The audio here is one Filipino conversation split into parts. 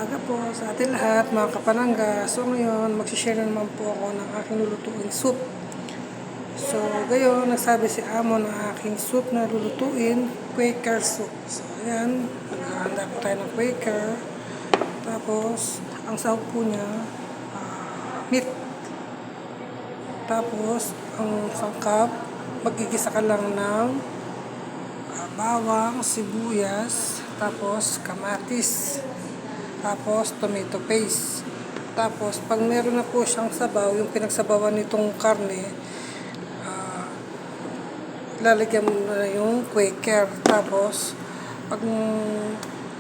umaga po sa atin lahat, mga kapalangga. So ngayon, magsishare na naman po ako ng aking lulutuing soup. So gayon, nagsabi si Amo ng aking soup na lulutuin, Quaker soup. So ayan, naghahanda po tayo ng Quaker. Tapos, ang sahog po niya, meat. Tapos, ang sangkap, magigisa ka lang ng bawang, sibuyas, tapos kamatis, tapos tomato paste. Tapos pag meron na po siyang sabaw, yung pinagsabawan nitong karne, lalagyan mo na yung Quaker. Tapos pag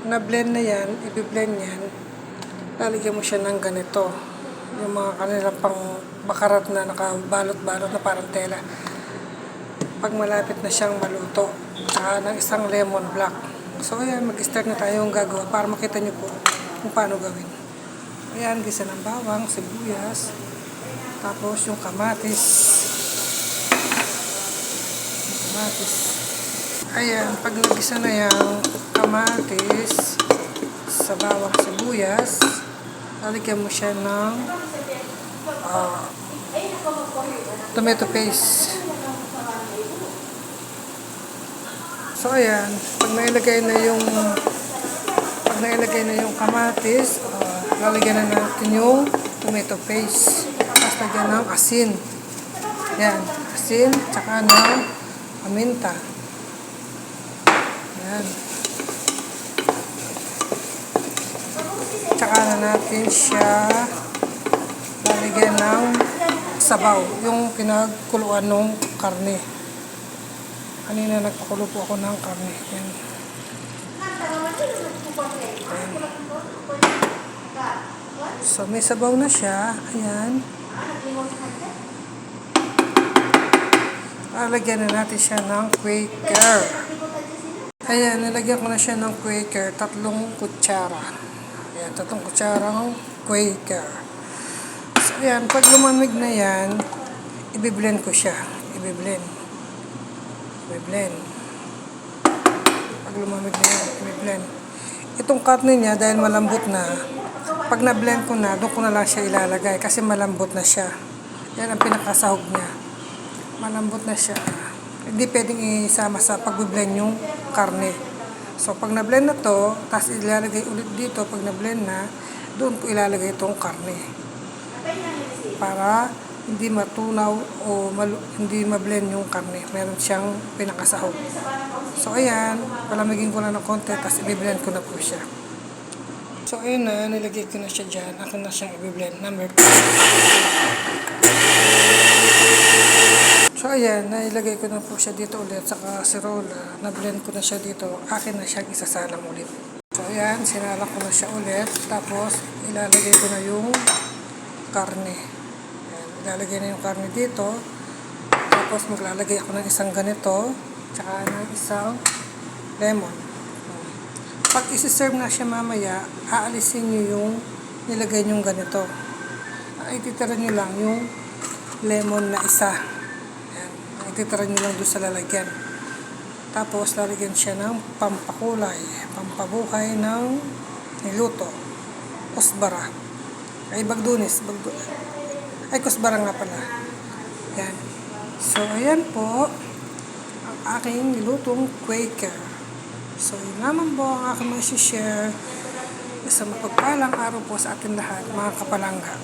na-blend na yan, i-blend yan, lalagyan mo siya ng ganito, yung mga kanilang pang bakarat na nakabalot-balot na parang tela. Pag malapit na siyang maluto, ng isang lemon block. So ayan, mag-start na tayong gagawa para makita nyo po kung paano gawin. Ayan, gisa ng bawang, sibuyas, tapos yung kamatis. Ayan, pag nagisa na yung kamatis sa bawang, sibuyas, lalagyan mo siya ng tomato paste. So ayan, pag nailagay na yung kamatis, lalagyan na natin yung tomato paste. Tapos lagyan ng asin. Ayan, asin, tsaka ng paminta. Ayan. Tsaka na natin siya lalagyan ng sabaw, yung pinagkuluan ng karne. Kanina nagpakulo po ako ng karne. Ayan. So may sabaw na siya. Ayan. Lalagyan na natin siya ng Quaker. Ayan, nilagyan ko na siya ng Quaker. 3 kutsara. Ayan, 3 kutsarang Quaker. So ayan, pag lumamig na yan, i-blend ko siya. I-blend. Pag lumamig na yan, i-blend. Itong karne niya, dahil malambot na, pag na-blend ko na, doon ko na lang siya ilalagay kasi malambot na siya. Yan ang pinakasahog niya. Malambot na siya. Hindi pwedeng isama sa pag-blend yung karne. So, pag na-blend na to, tapos ilalagay ulit dito, pag na-blend na, doon ko ilalagay itong karne. Para hindi matunaw o hindi ma-blend yung karne. Meron siyang pinakasahog. So, ayan. Palamigin ko na ng konti, tapos i-blend ko na po siya. So, ayun na. Nilagay ko na siya dyan. Ako na siyang i-blend. Number 2. So, ayan. Nailagay ko na po siya dito ulit sa kasirola. Na-blend ko na siya dito. Akin na siyang isasalang ulit. So, ayan. Sinalang ko na siya ulit. Tapos, ilalagay ko na yung karne. Ilalagay na yung karne dito. Tapos maglalagay ako ng isang ganito. Tsaka ng isang lemon. Pag isi-serve na siya mamaya, aalisin nyo yung nilagay nyo ganito. Ititira nyo lang yung lemon na isa. Ayan. Ititira nyo lang doon sa lalagyan. Tapos lalagyan siya ng pampakulay, pampabuhay ng niluto. Kusbara. Ay, bagdunis. Ay, kusbara nga pala. Yan. So, ayan po ang aking nilutong Quaker. So, yun naman po ang aking share sa mapagpalang araw po sa ating lahat, mga kapalangga.